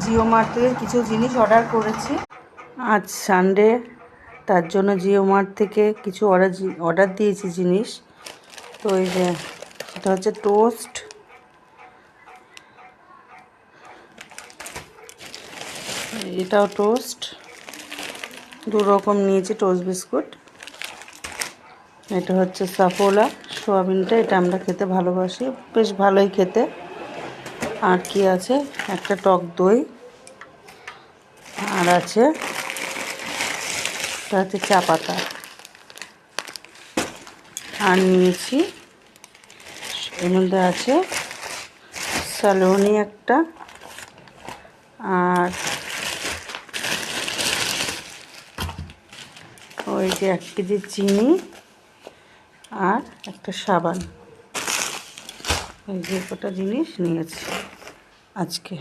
Jio mart থেকে কিছু জিনিস অর্ডার করেছি। আজ সানডে, তার জন্য জিও মার্ট থেকে কিছু অর্ডার দিয়েছি জিনিস। তো এই যে এটা হচ্ছে টোস্ট, এটাও টোস্ট, দু রকম নিয়েছি টোস্ট বিস্কুট। এটা হচ্ছে সাফোলা সোয়াবিনটা, এটা আমরা খেতে ভালোবাসি, বেশ ভালোই খেতে। আর কি আছে, একটা টক দই, আর আছে এটা হচ্ছে চা পাতা। আর নিয়েছি এর মধ্যে আছে সালোনি একটা, আর ওই যে 1 কেজি চিনি, আর একটা সাবান। এই যে কটা জিনিস নিয়েছি আজকে।